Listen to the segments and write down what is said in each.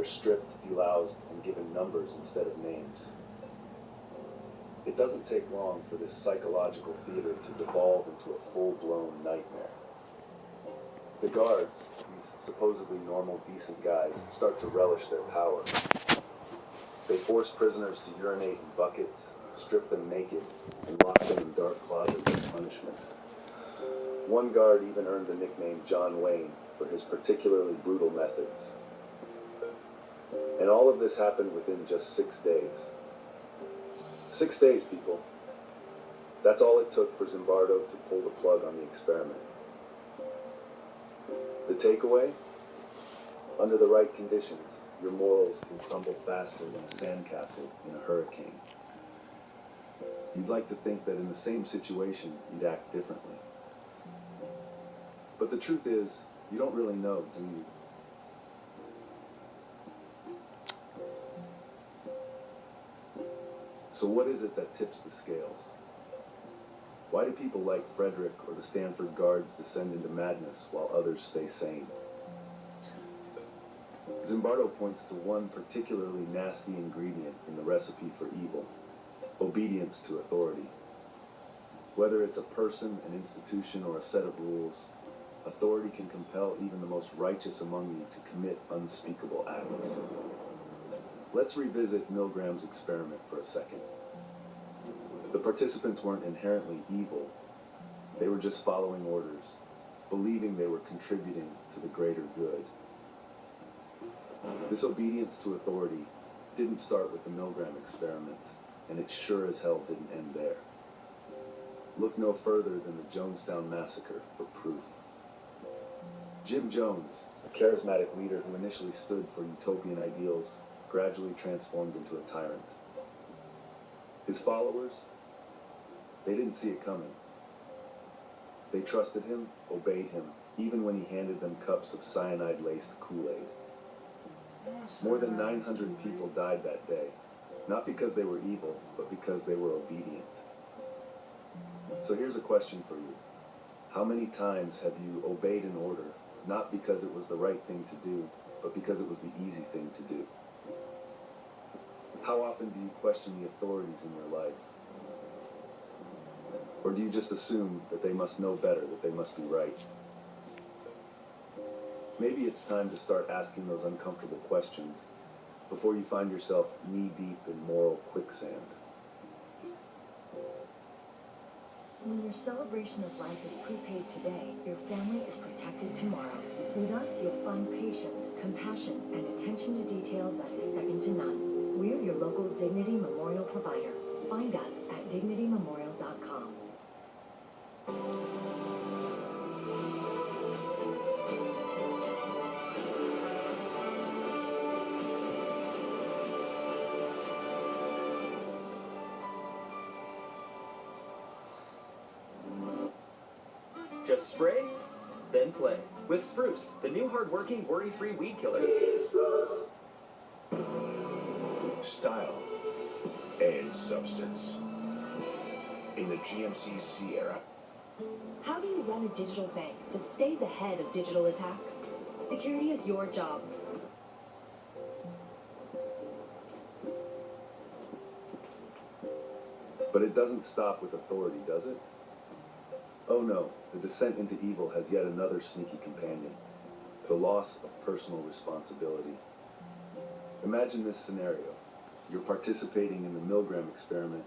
are stripped, deloused, and given numbers instead of names. It doesn't take long for this psychological theater to devolve into a full-blown nightmare. The guards, these supposedly normal, decent guys, start to relish their power. They force prisoners to urinate in buckets, strip them naked, and lock them in dark closets as punishment. One guard even earned the nickname John Wayne for his particularly brutal methods. And all of this happened within just 6 days. 6 days, people. That's all it took for Zimbardo to pull the plug on the experiment. The takeaway? Under the right conditions, your morals can crumble faster than a sandcastle in a hurricane. You'd like to think that in the same situation, you'd act differently. But the truth is, you don't really know, do you? So what is it that tips the scales? Why do people like Frederick or the Stanford guards descend into madness while others stay sane? Zimbardo points to one particularly nasty ingredient in the recipe for evil: obedience to authority. Whether it's a person, an institution, or a set of rules, authority can compel even the most righteous among you to commit unspeakable acts. Let's revisit Milgram's experiment for a second. The participants weren't inherently evil. They were just following orders, believing they were contributing to the greater good. This obedience to authority didn't start with the Milgram experiment, and it sure as hell didn't end there. Look no further than the Jonestown Massacre for proof. Jim Jones, a charismatic leader who initially stood for utopian ideals, gradually transformed into a tyrant. His followers, they didn't see it coming. They trusted him, obeyed him, even when he handed them cups of cyanide-laced Kool-Aid. More than 900 people died that day, not because they were evil, but because they were obedient. So here's a question for you. How many times have you obeyed an order, not because it was the right thing to do, but because it was the easy thing to do? How often do you question the authorities in your life? Or do you just assume that they must know better, that they must be right? Maybe it's time to start asking those uncomfortable questions before you find yourself knee-deep in moral quicksand. When your celebration of life is prepaid today, your family is protected tomorrow. With us, you'll find patience, compassion, and attention to detail that is second to none. We're your local Dignity Memorial provider. Find us at dignitymemorial.com. Just spray, then play. With Spruce, the new hard-working, worry-free weed killer. Style and substance. In the GMC Sierra. How do you run a digital bank that stays ahead of digital attacks? Security is your job. But it doesn't stop with authority, does it? Oh no, the descent into evil has yet another sneaky companion: the loss of personal responsibility. Imagine this scenario. You're participating in the Milgram experiment,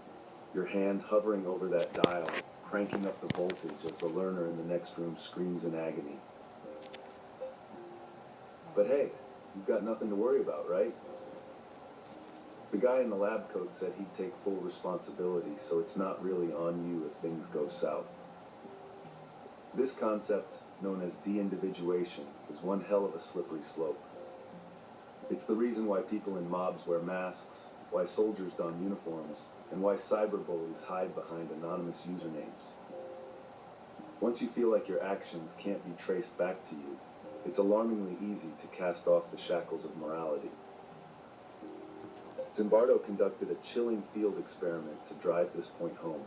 your hand hovering over that dial, cranking up the voltage as the learner in the next room screams in agony. But hey, you've got nothing to worry about, right? The guy in the lab coat said he'd take full responsibility, so it's not really on you if things go south. This concept, known as de-individuation, is one hell of a slippery slope. It's the reason why people in mobs wear masks, why soldiers don uniforms, and why cyberbullies hide behind anonymous usernames. Once you feel like your actions can't be traced back to you, it's alarmingly easy to cast off the shackles of morality. Zimbardo conducted a chilling field experiment to drive this point home.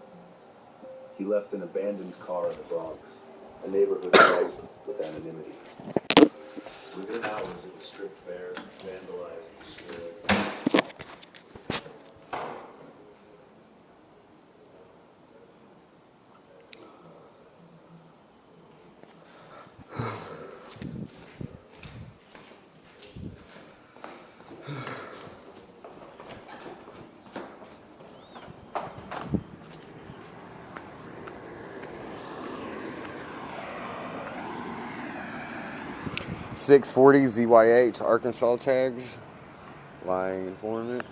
He left an abandoned car in the Bronx, a neighborhood ripe with anonymity. Within hours, it was stripped bare, vandalized, 640 ZY8 Arkansas tags. Lying informant.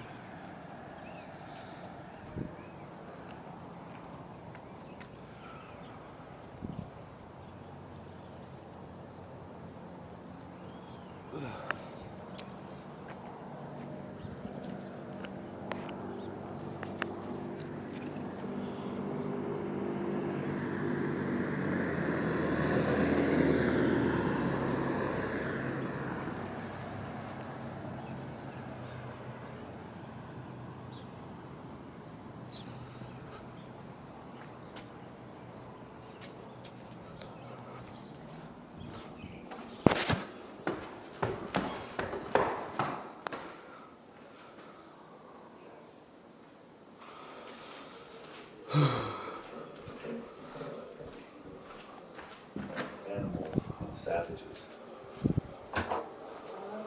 Animals and savages.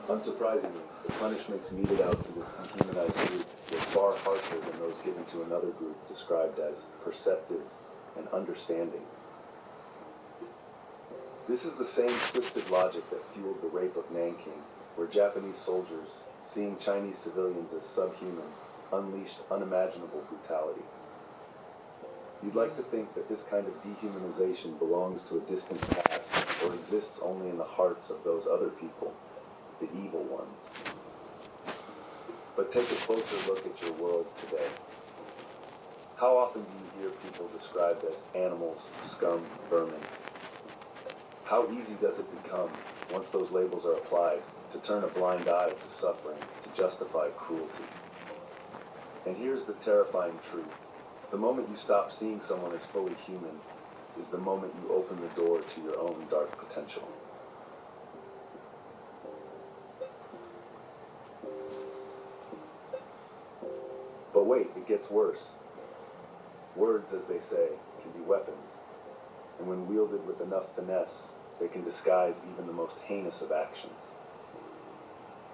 Unsurprisingly, the punishments meted out to this dehumanized group were far harsher than those given to another group described as perceptive and understanding. This is the same twisted logic that fueled the rape of Nanking, where Japanese soldiers, seeing Chinese civilians as subhuman, unleashed unimaginable brutality. You'd like to think that this kind of dehumanization belongs to a distant past or exists only in the hearts of those other people, the evil ones. But take a closer look at your world today. How often do you hear people described as animals, scum, vermin? How easy does it become, once those labels are applied, to turn a blind eye to suffering, to justify cruelty? And here's the terrifying truth. The moment you stop seeing someone as fully human is the moment you open the door to your own dark potential. But wait, it gets worse. Words, as they say, can be weapons, and when wielded with enough finesse, they can disguise even the most heinous of actions.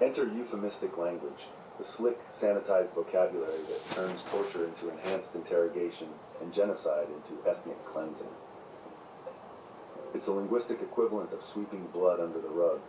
Enter euphemistic language, the slick, sanitized vocabulary that turns torture into enhanced interrogation and genocide into ethnic cleansing. It's the linguistic equivalent of sweeping blood under the rug,